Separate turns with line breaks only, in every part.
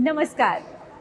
नमस्कार।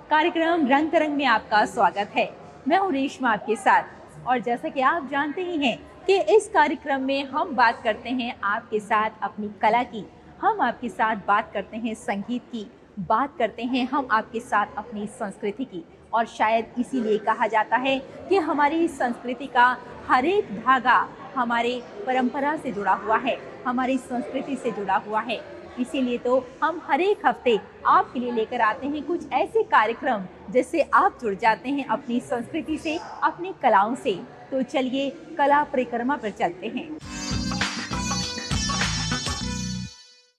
कार्यक्रम रंग तरंग में आपका स्वागत है। मैं हूँ रेशमा आपके साथ और जैसा कि आप जानते ही हैं कि इस कार्यक्रम में हम बात करते हैं आपके साथ अपनी कला की, हम आपके साथ बात करते हैं संगीत की, बात करते हैं हम आपके साथ अपनी संस्कृति की। और शायद इसीलिए कहा जाता है कि हमारी संस्कृति का हर एक धागा हमारे परंपरा से जुड़ा हुआ है, हमारी संस्कृति से जुड़ा हुआ है। इसीलिए तो हम हर एक हफ्ते आपके लिए लेकर आते हैं कुछ ऐसे कार्यक्रम जिससे आप जुड़ जाते हैं अपनी संस्कृति से, अपनी कलाओं से। तो चलिए कला परिक्रमा पर चलते हैं।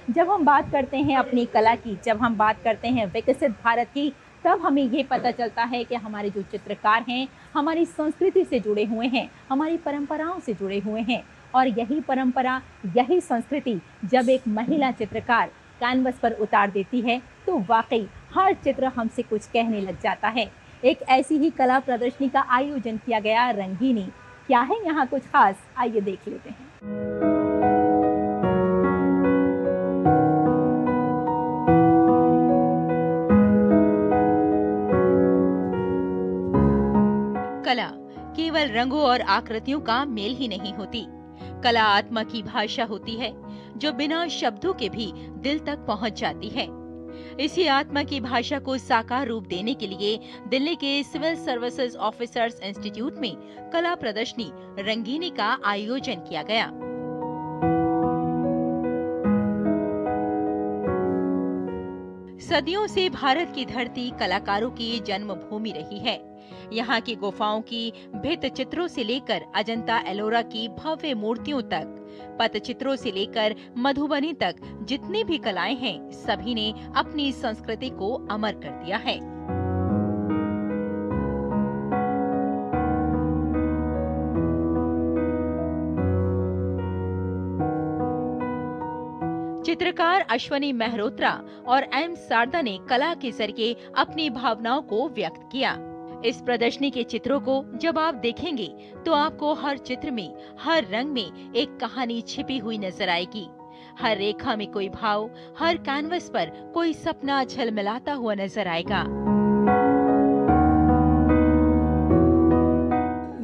जब हम बात करते हैं अपनी कला की, जब हम बात करते हैं विकसित भारत की, तब हमें ये पता चलता है कि हमारे जो चित्रकार हैं हमारी संस्कृति से जुड़े हुए हैं, हमारी परंपराओं से जुड़े हुए हैं। और यही परंपरा, यही संस्कृति जब एक महिला चित्रकार कैनवस पर उतार देती है तो वाकई हर चित्र हमसे कुछ कहने लग जाता है। एक ऐसी ही कला प्रदर्शनी का आयोजन किया गया रंगीनी। क्या है यहाँ कुछ खास, आइए देख लेते हैं। कला केवल रंगों और आकृतियों का मेल ही नहीं होती। कला आत्मा की भाषा होती है जो बिना शब्दों के भी दिल तक पहुंच जाती है। इसी आत्मा की भाषा को साकार रूप देने के लिए दिल्ली के सिविल सर्विसेज ऑफिसर्स इंस्टीट्यूट में कला प्रदर्शनी रंगीनी का आयोजन किया गया। सदियों से भारत की धरती कलाकारों की जन्मभूमि रही है। यहाँ की गुफाओं की भित्त चित्रों से लेकर अजंता एलोरा की भव्य मूर्तियों तक, पटचित्रों से लेकर मधुबनी तक जितनी भी कलाएं हैं, सभी ने अपनी संस्कृति को अमर कर दिया है। चित्रकार अश्वनी मेहरोत्रा और एम शारदा ने कला के जरिए अपनी भावनाओं को व्यक्त किया। इस प्रदर्शनी के चित्रों को जब आप देखेंगे तो आपको हर चित्र में, हर रंग में एक कहानी छिपी हुई नजर आएगी। हर रेखा में कोई भाव, हर कैनवस पर कोई सपना झलमिलाता हुआ नजर आएगा।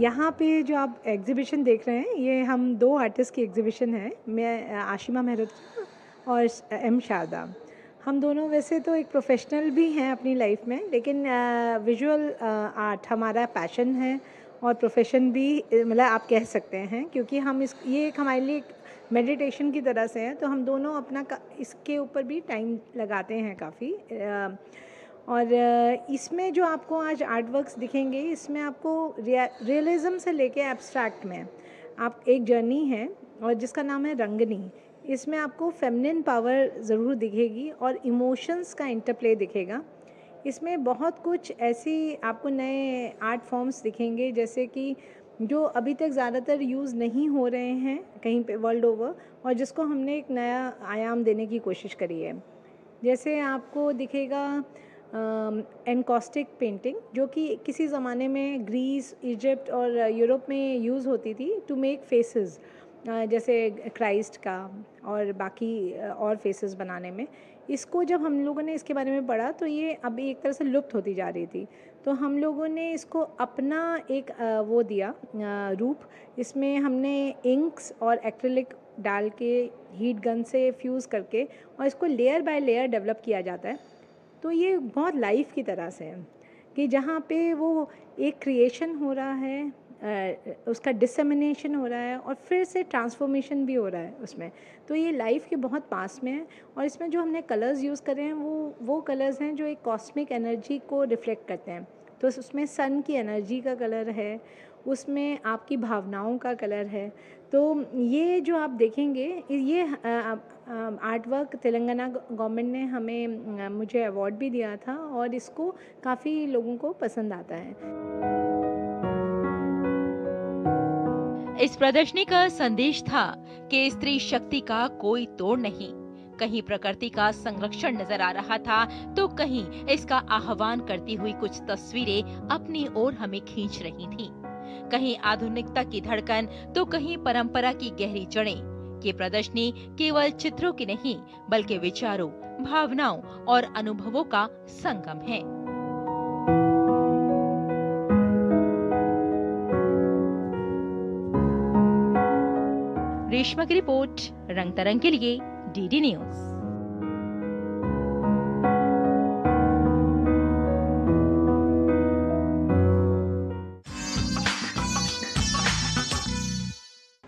यहाँ पे जो आप एग्जीबिशन देख रहे हैं, ये हम दो आर्टिस्ट की एग्जीबिशन है। मैं आशिमा मेहरोत्रा और एम शारदा। हम दोनों वैसे तो एक प्रोफेशनल भी हैं अपनी लाइफ में, लेकिन विजुअल आर्ट हमारा पैशन है और प्रोफेशन भी, मतलब आप कह सकते हैं, क्योंकि हम ये एक हमारे लिए मेडिटेशन की तरह से है। तो हम दोनों अपना इसके ऊपर भी टाइम लगाते हैं काफ़ी। और इसमें जो आपको आज आर्ट वर्क्स दिखेंगे, इसमें आपको रियलिज़म से लेके एब्स्ट्रैक्ट में आप एक जर्नी है और जिसका नाम है रंगनी। इसमें आपको फेमिनिन पावर ज़रूर दिखेगी और इमोशंस का इंटरप्ले दिखेगा। इसमें बहुत कुछ ऐसी आपको नए आर्ट फॉर्म्स दिखेंगे जैसे कि जो अभी तक ज़्यादातर यूज़ नहीं हो रहे हैं कहीं पे वर्ल्ड ओवर, और जिसको हमने एक नया आयाम देने की कोशिश करी है। जैसे आपको दिखेगा एनकॉस्टिक पेंटिंग, जो कि किसी ज़माने में ग्रीस, इजिप्ट और यूरोप में यूज़ होती थी टू मेक फेसेस, जैसे क्राइस्ट का और बाकी और फेसेस बनाने में। इसको जब हम लोगों ने इसके बारे में पढ़ा तो ये अभी एक तरह से लुप्त होती जा रही थी। तो हम लोगों ने इसको अपना एक वो दिया रूप। इसमें हमने इंक्स और एक्रिलिक डाल के हीट गन से फ्यूज़ करके और इसको लेयर बाय लेयर डेवलप किया जाता है। तो ये बहुत लाइफ की तरह से है कि जहाँ पे वो एक क्रिएशन हो रहा है, उसका डिसेमिनेशन हो रहा है और फिर से ट्रांसफॉर्मेशन भी हो रहा है उसमें। तो ये लाइफ के बहुत पास में है। और इसमें जो हमने कलर्स यूज़ करे हैं वो कलर्स हैं जो एक कॉस्मिक एनर्जी को रिफ्लेक्ट करते हैं। तो उसमें सन की एनर्जी का कलर है, उसमें आपकी भावनाओं का कलर है। तो ये जो आप देखेंगे, ये आर्ट वर्क तेलंगाना गवर्नमेंट ने मुझे अवार्ड भी दिया था और इसको काफ़ी लोगों को पसंद आता है।
इस प्रदर्शनी का संदेश था कि स्त्री शक्ति का कोई तोड़ नहीं। कहीं प्रकृति का संरक्षण नजर आ रहा था तो कहीं इसका आह्वान करती हुई कुछ तस्वीरें अपनी ओर हमें खींच रही थीं। कहीं आधुनिकता की धड़कन तो कहीं परंपरा की गहरी जड़ें। कि प्रदर्शनी केवल चित्रों की नहीं बल्कि विचारों, भावनाओं और अनुभवों का संगम है। रेशमा की रिपोर्ट, रंग तरंग के लिए डीडी न्यूज।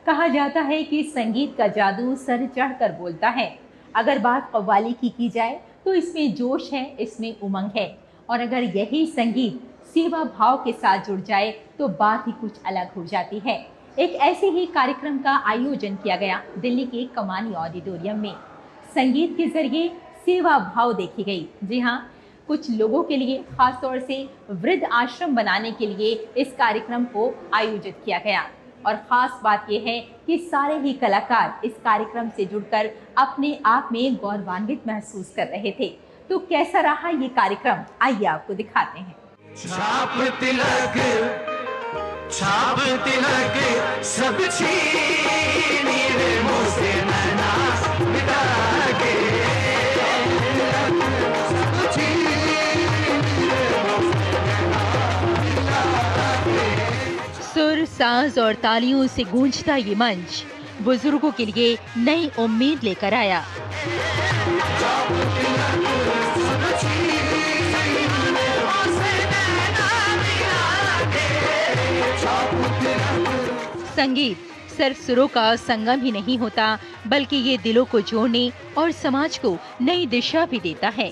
कहा जाता है कि संगीत का जादू सर चढ़कर बोलता है। अगर बात कव्वाली की जाए तो इसमें जोश है, इसमें उमंग है, और अगर यही संगीत सेवा भाव के साथ जुड़ जाए तो बात ही कुछ अलग हो जाती है। एक ऐसे ही कार्यक्रम का आयोजन किया गया दिल्ली के कमानी ऑडिटोरियम में। संगीत के जरिए सेवा भाव देखी गई। जी हाँ, कुछ लोगों के लिए, खासतौर से वृद्ध आश्रम बनाने के लिए इस कार्यक्रम को आयोजित किया गया। और ख़ास बात यह है कि सारे ही कलाकार इस कार्यक्रम से जुड़कर अपने आप में गौरवान्वित महसूस कर रहे थे। तो कैसा रहा ये कार्यक्रम, आइए आपको दिखाते हैं।
छाप तिलक सब छीनी रे मुझसे नैना मिटा के, सब छीनी रे मुझसे नैना मिटा के।
सुर, सांस और तालियों से गूंजता ये मंच बुजुर्गों के लिए नई उम्मीद लेकर आया। संगीत सिर्फ सुरों का संगम ही नहीं होता, बल्कि ये दिलों को जोड़ने और समाज को नई दिशा भी देता है।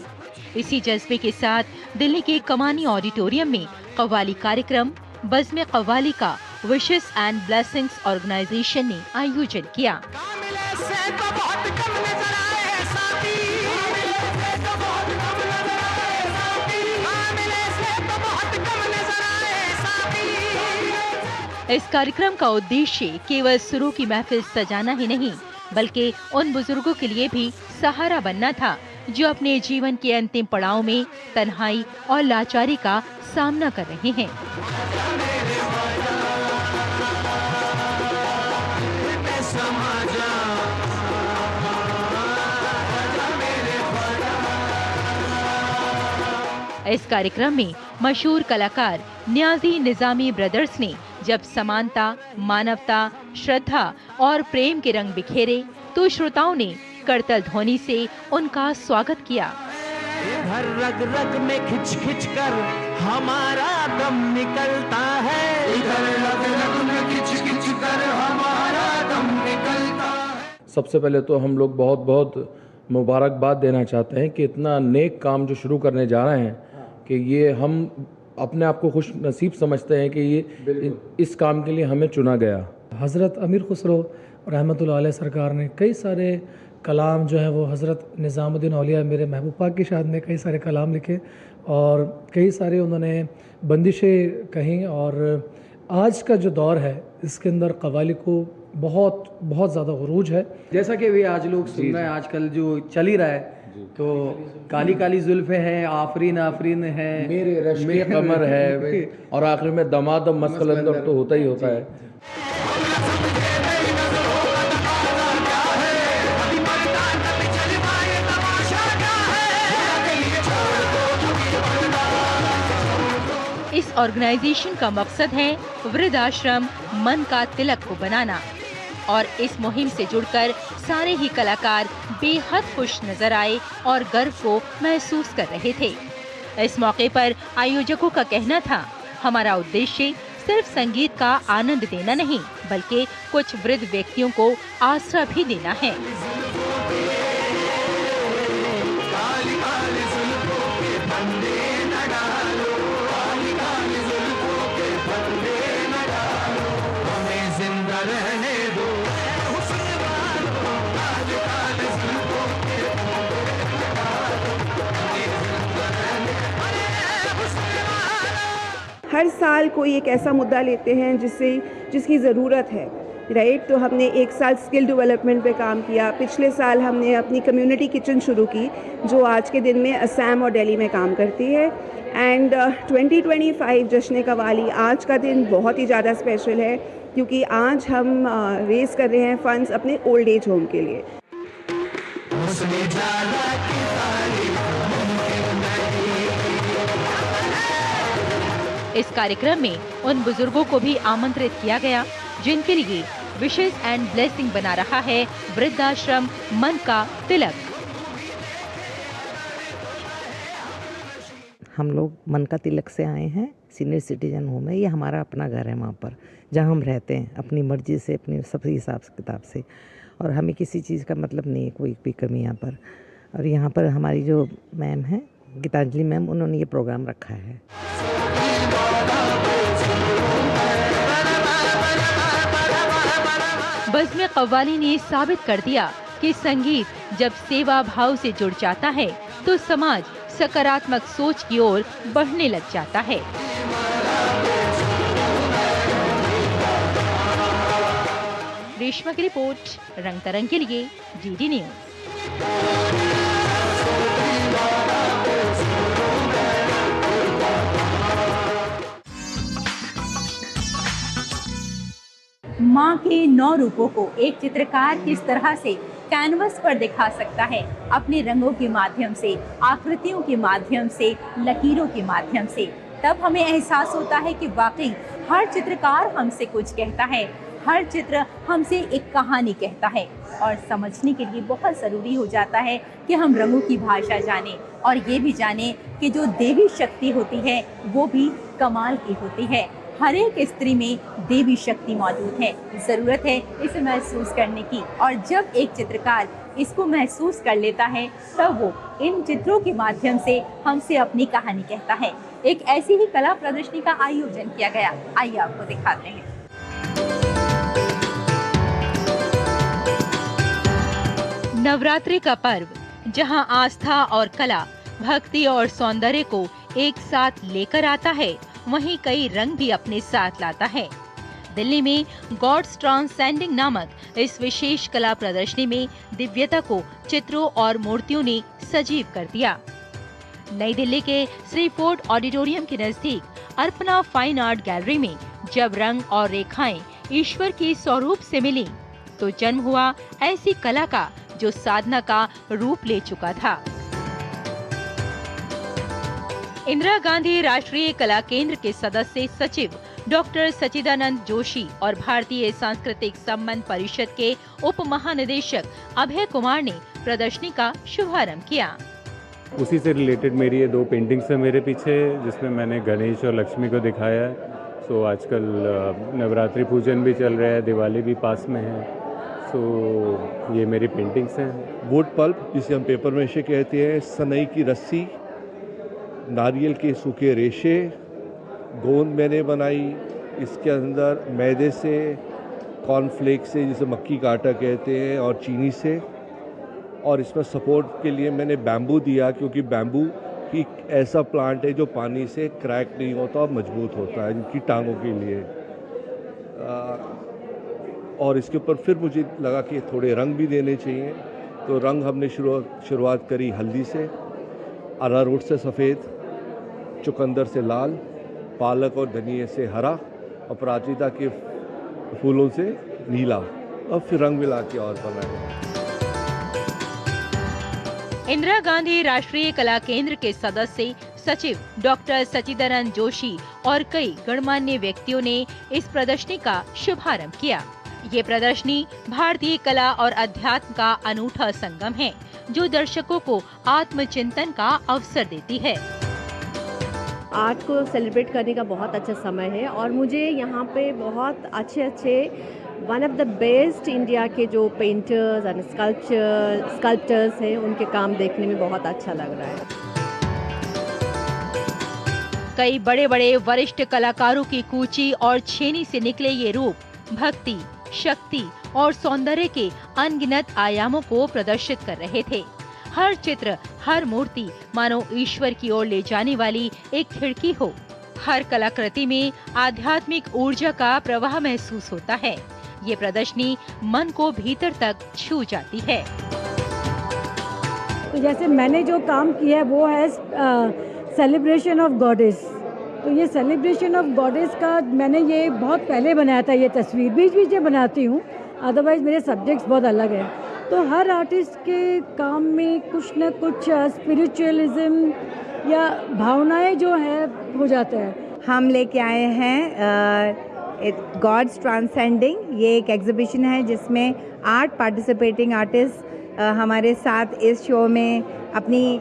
इसी जज्बे के साथ दिल्ली के कमानी ऑडिटोरियम में कव्वाली कार्यक्रम बज़्म कव्वाली का विशेस एंड ब्लेसिंग्स ऑर्गेनाइजेशन ने आयोजन किया। इस कार्यक्रम का उद्देश्य केवल सुरों की महफिल सजाना ही नहीं, बल्कि उन बुजुर्गों के लिए भी सहारा बनना था जो अपने जीवन के अंतिम पड़ाव में तन्हाई और लाचारी का सामना कर रहे हैं। इस कार्यक्रम में मशहूर कलाकार न्याजी निजामी ब्रदर्स ने जब समानता, मानवता, श्रद्धा और प्रेम के रंग बिखेरे तो श्रोताओं ने करतल ध्वनि से उनका स्वागत किया।
हर रग रग में खिंच खिंच कर हमारा दम निकलता है, इधर रग रग में खिंच खिंच कर हमारा दम निकलता है।
सबसे पहले तो हम लोग बहुत बहुत मुबारकबाद देना चाहते हैं कि इतना नेक काम जो शुरू करने जा रहे हैं कि ये हम अपने आप को खुश नसीब समझते हैं कि ये इस काम के लिए हमें चुना गया।
हज़रत अमीर खुसरो रहमतुल्लाह अलैह सरकार ने कई सारे कलाम जो है वो हज़रत निज़ामुद्दीन औलिया मेरे महबूब पाक की शान में कई सारे कलाम लिखे और कई सारे उन्होंने बंदिशें कहीं। और आज का जो दौर है इसके अंदर कव्वाली को बहुत बहुत ज़्यादा उरूज है।
जैसा कि भी आज लोग सुन रहे हैं, आजकल जो चल ही रहा है, तो काली काली जुल्फे हैं, आफरीन आफरीन है,
मेरे रश्के कमर है, और आखिर में दमादम मस्कलंदर तो होता ही होता है।
इस ऑर्गेनाइजेशन का मकसद है वृद्धाश्रम मन का तिलक को बनाना, और इस मुहिम से जुड़कर सारे ही कलाकार बेहद खुश नजर आए और गर्व को महसूस कर रहे थे। इस मौके पर आयोजकों का कहना था, हमारा उद्देश्य सिर्फ संगीत का आनंद देना नहीं, बल्कि कुछ वृद्ध व्यक्तियों को आसरा भी देना है।
हर साल कोई एक ऐसा मुद्दा लेते हैं जिसकी ज़रूरत है, राइट। तो हमने एक साल स्किल डेवलपमेंट पे काम किया, पिछले साल हमने अपनी कम्युनिटी किचन शुरू की जो आज के दिन में असम और दिल्ली में काम करती है। एंड 2025 जश्न कव्वाली आज का दिन बहुत ही ज़्यादा स्पेशल है क्योंकि आज हम रेज कर रहे हैं फंड्स अपने ओल्ड एज होम के लिए।
इस कार्यक्रम में उन बुजुर्गों को भी आमंत्रित किया गया जिनके लिए विशेस एंड ब्लेसिंग बना रहा है वृद्धाश्रम मन का तिलक।
हम लोग मन का तिलक से आए हैं, सीनियर सिटीजन होम है, ये हमारा अपना घर है वहाँ पर जहाँ हम रहते हैं अपनी मर्जी से, अपने सब हिसाब किताब से, और हमें किसी चीज़ का मतलब नहीं है, कोई भी कमी यहाँ पर। और यहाँ पर हमारी जो मैम है गीतांजलि मैम, उन्होंने ये प्रोग्राम रखा है।
बज़्म कव्वाली ने साबित कर दिया कि संगीत जब सेवा भाव से जुड़ जाता है तो समाज सकारात्मक सोच की ओर बढ़ने लग जाता है। रेशमा की रिपोर्ट, रंग तरंग के लिए डीडी न्यूज। माँ के 9 रूपों को एक चित्रकार किस तरह से कैनवस पर दिखा सकता है, अपने रंगों के माध्यम से, आकृतियों के माध्यम से, लकीरों के माध्यम से, तब हमें एहसास होता है कि वाकई हर चित्रकार हमसे कुछ कहता है, हर चित्र हमसे एक कहानी कहता है। और समझने के लिए बहुत ज़रूरी हो जाता है कि हम रंगों की भाषा जानें और ये भी जानें कि जो देवी शक्ति होती है वो भी कमाल की होती है। हर एक स्त्री में देवी शक्ति मौजूद है, ज़रूरत है इसे महसूस करने की। और जब एक चित्रकार इसको महसूस कर लेता है तब वो इन चित्रों के माध्यम से हमसे अपनी कहानी कहता है। एक ऐसी ही कला प्रदर्शनी का आयोजन किया गया, आइए आपको दिखाते हैं। नवरात्रि का पर्व जहां आस्था और कला, भक्ति और सौंदर्य को एक साथ लेकर आता है, वहीं कई रंग भी अपने साथ लाता है। दिल्ली में गॉड्स ट्रांसेंडिंग नामक इस विशेष कला प्रदर्शनी में दिव्यता को चित्रों और मूर्तियों ने सजीव कर दिया। नई दिल्ली के श्री फोर्ट ऑडिटोरियम के नजदीक अर्पणा फाइन आर्ट गैलरी में जब रंग और रेखाएं ईश्वर की स्वरूप से मिली तो जन्म हुआ ऐसी कला का जो साधना का रूप ले चुका था। इंदिरा गांधी राष्ट्रीय कला केंद्र के सदस्य सचिव डॉक्टर सचिदानंद जोशी और भारतीय सांस्कृतिक संबंध परिषद के उप महानिदेशक अभय कुमार ने प्रदर्शनी का शुभारंभ किया।
उसी से रिलेटेड मेरी ये 2 पेंटिंग्स है मेरे पीछे, जिसमें मैंने गणेश और लक्ष्मी को दिखाया है। सो आजकल नवरात्रि पूजन भी चल रहा है, दिवाली भी पास में है, सो ये मेरी पेंटिंग्स हैं।
वुड पल्प जिसे हम पेपर मेशे कहते हैं, सनई की रस्सी, नारियल के सूखे रेशे, गोंद मैंने बनाई, इसके अंदर मैदे से, कॉर्नफ्लेक्स से जिसे मक्की का आटा कहते हैं, और चीनी से, और इसमें सपोर्ट के लिए मैंने बैम्बू दिया क्योंकि बैम्बू ही ऐसा प्लांट है जो पानी से क्रैक नहीं होता और मजबूत होता है इनकी टांगों के लिए। और इसके ऊपर फिर मुझे लगा कि थोड़े रंग भी देने चाहिए, तो रंग हमने शुरुआत करी हल्दी से, अरारोट से सफ़ेद, चुकंदर से लाल, पालक और धनिया से हरा, और पराजिता के फूलों से नीला, और फिर रंग मिला के और बनाया।
इंदिरा गांधी राष्ट्रीय कला केंद्र के सदस्य सचिव डॉक्टर सचिदानंद जोशी और कई गणमान्य व्यक्तियों ने इस प्रदर्शनी का शुभारंभ किया। ये प्रदर्शनी भारतीय कला और अध्यात्म का अनूठा संगम है, जो दर्शकों को आत्मचिंतन का अवसर देती है।
आर्ट को सेलिब्रेट करने का बहुत अच्छा समय है और मुझे यहाँ पे बहुत अच्छे one of the best India के जो पेंटर्स एंड स्कल्पचर्स हैं उनके काम देखने में बहुत अच्छा लग रहा है।
कई बड़े बड़े वरिष्ठ कलाकारों की कूची और छेनी से निकले ये रूप भक्ति, शक्ति और सौंदर्य के अनगिनत आयामों को प्रदर्शित कर रहे थे। हर चित्र, हर मूर्ति मानो ईश्वर की ओर ले जाने वाली एक खिड़की हो। हर कलाकृति में आध्यात्मिक ऊर्जा का प्रवाह महसूस होता है। ये प्रदर्शनी मन को भीतर तक छू जाती है।
तो जैसे मैंने जो काम किया है वो है सेलिब्रेशन ऑफ गॉडेस। तो ये सेलिब्रेशन ऑफ गॉडेस का मैंने ये बहुत पहले बनाया था, ये तस्वीर बीच बीच में बनाती हूँ, अदरवाइज़ मेरे सब्जेक्ट्स बहुत अलग हैं। तो हर आर्टिस्ट के काम में कुछ न कुछ स्पिरिचुअलिज्म या भावनाएं जो है हो जाता है।
हम लेके आए हैं गॉड्स ट्रांसेंडिंग, ये एक एग्जीबिशन है जिसमें 8 पार्टिसिपेटिंग आर्टिस्ट हमारे साथ इस शो में अपनी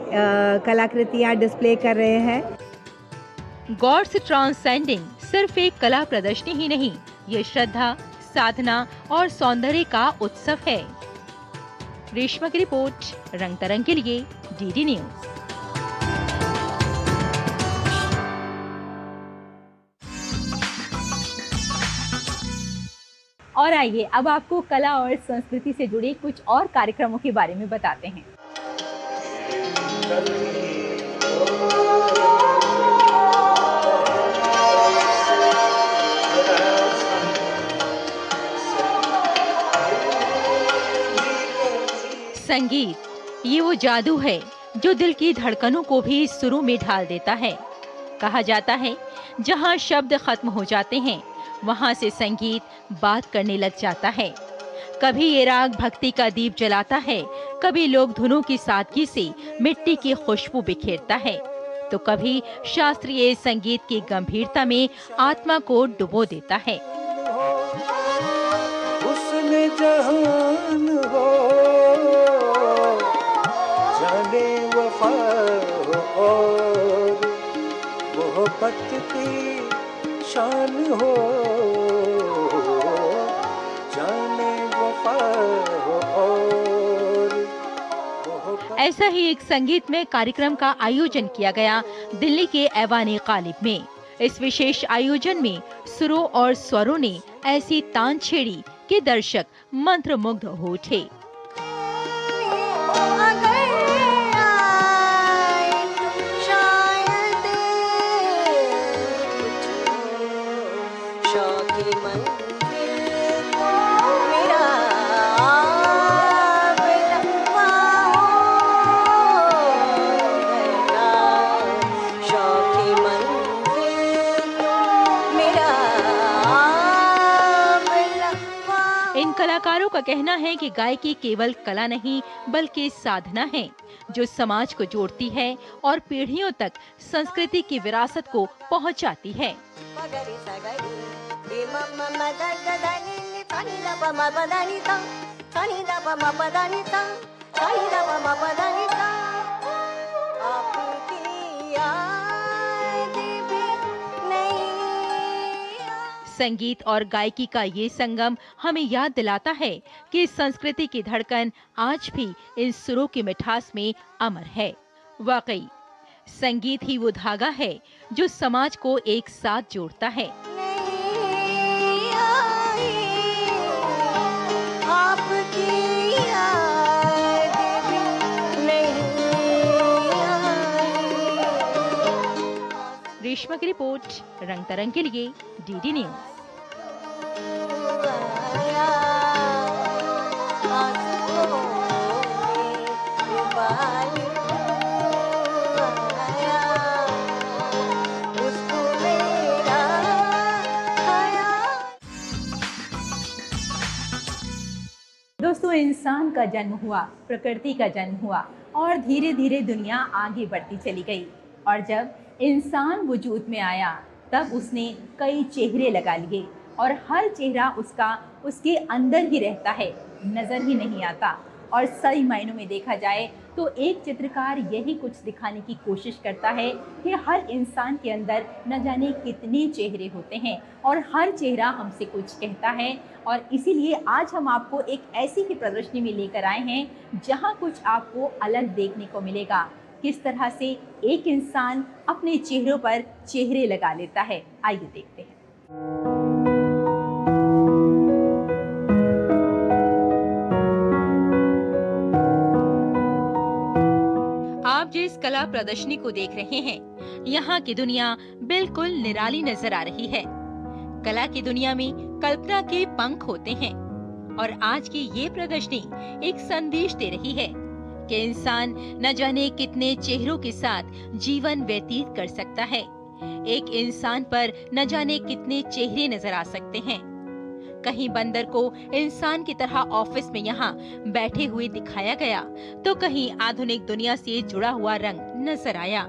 कलाकृतियाँ डिस्प्ले कर रहे हैं।
गॉड्स ट्रांसेंडिंग सिर्फ एक कला प्रदर्शनी ही नहीं, ये श्रद्धा, साधना और सौंदर्य का उत्सव है। रेशमा की रिपोर्ट, रंग तरंग के लिए डीडी न्यूज। और आइए अब आपको कला और संस्कृति से जुड़े कुछ और कार्यक्रमों के बारे में बताते हैं। संगीत, ये वो जादू है जो दिल की धड़कनों को भी सुरों में ढाल देता है। कहा जाता है जहाँ शब्द खत्म हो जाते हैं वहाँ से संगीत बात करने लग जाता है। कभी ये राग भक्ति का दीप जलाता है, कभी लोक धुनों की सादगी से मिट्टी की खुशबू बिखेरता है, तो कभी शास्त्रीय संगीत की गंभीरता में आत्मा को डुबो देता है।
उसने जहान हो जाने वफा और वो पत्ती शान हो जाने वफा और।
ऐसा ही एक संगीतमय कार्यक्रम का आयोजन किया गया दिल्ली के ऐवान गालिब में। इस विशेष आयोजन में सुरों और स्वरों ने ऐसी तान छेड़ी कि दर्शक मंत्रमुग्ध हो उठे। कलाकारों का कहना है कि गायकी केवल कला नहीं बल्कि साधना है जो समाज को जोड़ती है और पीढ़ियों तक संस्कृति की विरासत को पहुंचाती है। संगीत और गायकी का ये संगम हमें याद दिलाता है कि संस्कृति की धड़कन आज भी इन सुरों की मिठास में अमर है। वाकई संगीत ही वो धागा है जो समाज को एक साथ जोड़ता है। रेशमा की रिपोर्ट, रंग तरंग के लिए डीडी न्यूज। दोस्तों, इंसान का जन्म हुआ, प्रकृति का जन्म हुआ और धीरे धीरे दुनिया आगे बढ़ती चली गई। और जब इंसान वजूद में आया तब उसने कई चेहरे लगा लिए और हर चेहरा उसके अंदर ही रहता है, नज़र ही नहीं आता। और सही मायनों में देखा जाए तो एक चित्रकार यही कुछ दिखाने की कोशिश करता है कि हर इंसान के अंदर न जाने कितने चेहरे होते हैं और हर चेहरा हमसे कुछ कहता है। और इसीलिए आज हम आपको एक ऐसी ही प्रदर्शनी में लेकर आए हैं जहां कुछ आपको अलग देखने को मिलेगा। किस तरह से एक इंसान अपने चेहरों पर चेहरे लगा लेता है, आइए देखते हैं। आप जिस कला प्रदर्शनी को देख रहे हैं, यहाँ की दुनिया बिल्कुल निराली नजर आ रही है। कला की दुनिया में कल्पना के पंख होते हैं और आज की ये प्रदर्शनी एक संदेश दे रही है कि इंसान न जाने कितने चेहरों के साथ जीवन व्यतीत कर सकता है, एक इंसान पर न जाने कितने चेहरे नजर आ सकते हैं। कहीं बंदर को इंसान की तरह ऑफिस में यहाँ बैठे हुए दिखाया गया, तो कहीं आधुनिक दुनिया से जुड़ा हुआ रंग नजर आया।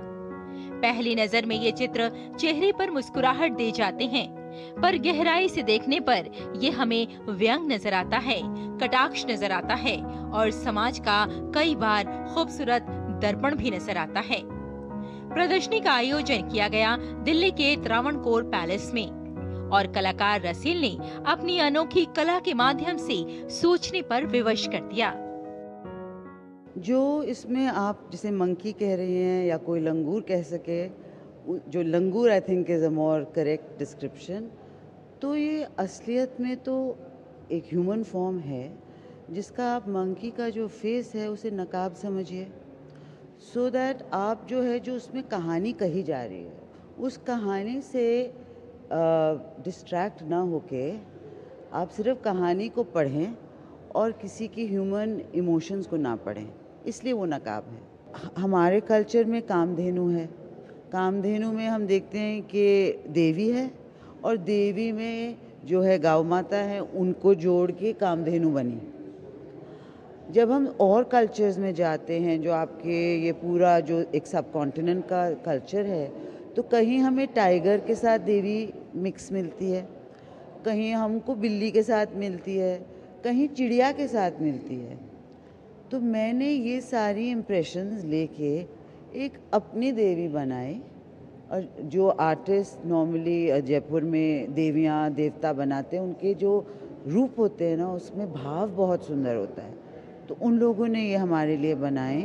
पहली नजर में ये चित्र चेहरे पर मुस्कुराहट दे जाते हैं, पर गहराई से देखने पर ये हमें व्यंग नजर आता है, कटाक्ष नजर आता है और समाज का कई बार खूबसूरत दर्पण भी नजर आता है। प्रदर्शनी का आयोजन किया गया दिल्ली के त्रावणकोर पैलेस में और कलाकार रसील ने अपनी अनोखी कला के माध्यम से सोचने पर विवश कर दिया।
जो इसमें आप जिसे मंकी कह रही हैं या कोई लंगूर कह सके, जो लंगूर I think is a more correct description, तो ये असलियत में तो एक ह्यूमन फॉर्म है जिसका आप मंकी का जो फेस है उसे नकाब समझिए, सो दैट आप जो है जो उसमें कहानी कही जा रही है उस कहानी से डिस्ट्रैक्ट ना होके आप सिर्फ कहानी को पढ़ें और किसी की ह्यूमन इमोशंस को ना पढ़ें, इसलिए वो नकाब है। हमारे कल्चर में कामधेनु है, कामधेनु में हम देखते हैं कि देवी है और देवी में जो है गौ माता है, उनको जोड़ के कामधेनु बनी। जब हम और कल्चर्स में जाते हैं, जो आपके ये पूरा जो एक सब कॉन्टिनेंट का कल्चर है, तो कहीं हमें टाइगर के साथ देवी मिक्स मिलती है, कहीं हमको बिल्ली के साथ मिलती है, कहीं चिड़िया के साथ मिलती है। तो मैंने ये सारी इम्प्रेशंस लेके एक अपनी देवी बनाई, और जो आर्टिस्ट नॉर्मली जयपुर में देवियाँ देवता बनाते हैं उनके जो रूप होते हैं ना, उसमें भाव बहुत सुंदर होता है, तो उन लोगों ने ये हमारे लिए बनाए।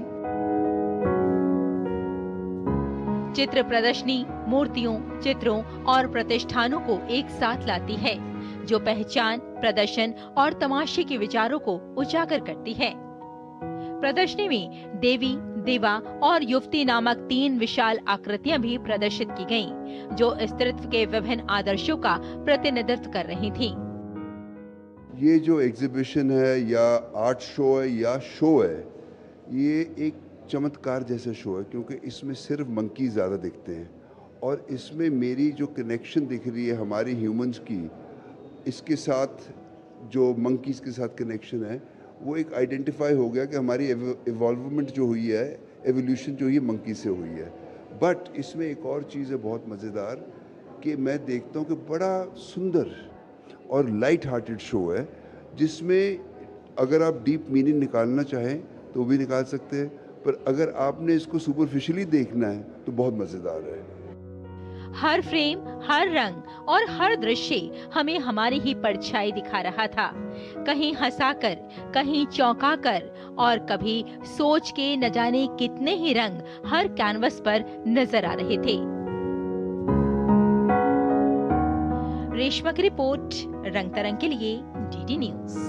चित्र प्रदर्शनी मूर्तियों, चित्रों और प्रतिष्ठानों को एक साथ लाती है, जो पहचान, प्रदर्शन और तमाशे के विचारों को उजागर करती है। प्रदर्शनी में देवी, देवा और युवती नामक 3 विशाल आकृतियां भी प्रदर्शित की गयीं, जो स्त्रीत्व के विभिन्न आदर्शों का प्रतिनिधित्व कर रही थीं।
ये जो एग्जीबिशन है या आर्ट शो है या शो है, ये एक चमत्कार जैसा शो है, क्योंकि इसमें सिर्फ मंकी ज़्यादा दिखते हैं और इसमें मेरी जो कनेक्शन दिख रही है हमारी ह्यूमंस की, इसके साथ जो मंकीज़ के साथ कनेक्शन है, वो एक आइडेंटिफाई हो गया कि हमारी इवॉल्वमेंट जो हुई है, एवोल्यूशन जो हुई है, मंकी से हुई है। बट इसमें एक और चीज़ है बहुत मज़ेदार कि मैं देखता हूँ कि बड़ा सुंदर और लाइट हार्टेड शो है, जिसमें अगर आप डीप मीनिंग निकालना चाहें तो भी निकाल सकते हैं, पर अगर आपने इसको सुपरफिशियली देखना है तो बहुत मज़ेदार है।
हर फ्रेम, हर रंग और हर दृश्य हमें हमारी ही परछाई दिखा रहा था, कहीं हंसाकर, कहीं चौंकाकर और कभी सोच के न जाने कितने ही रंग हर कैनवस पर नजर आ रहे थे। रेशमा की रिपोर्ट, रंग तरंग के लिए डीडी न्यूज।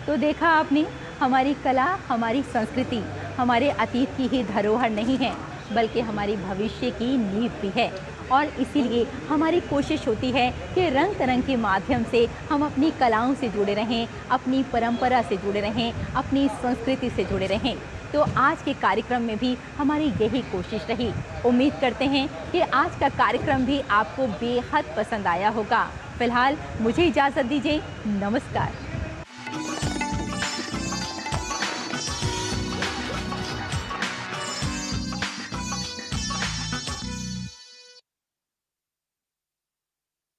तो देखा आपने, हमारी कला, हमारी संस्कृति हमारे अतीत की ही धरोहर नहीं है, बल्कि हमारी भविष्य की नींव भी है। और इसीलिए हमारी कोशिश होती है कि रंग तरंग के माध्यम से हम अपनी कलाओं से जुड़े रहें, अपनी परंपरा से जुड़े रहें, अपनी संस्कृति से जुड़े रहें। तो आज के कार्यक्रम में भी हमारी यही कोशिश रही। उम्मीद करते हैं कि आज का कार्यक्रम भी आपको बेहद पसंद आया होगा। फिलहाल मुझे इजाज़त दीजिए, नमस्कार।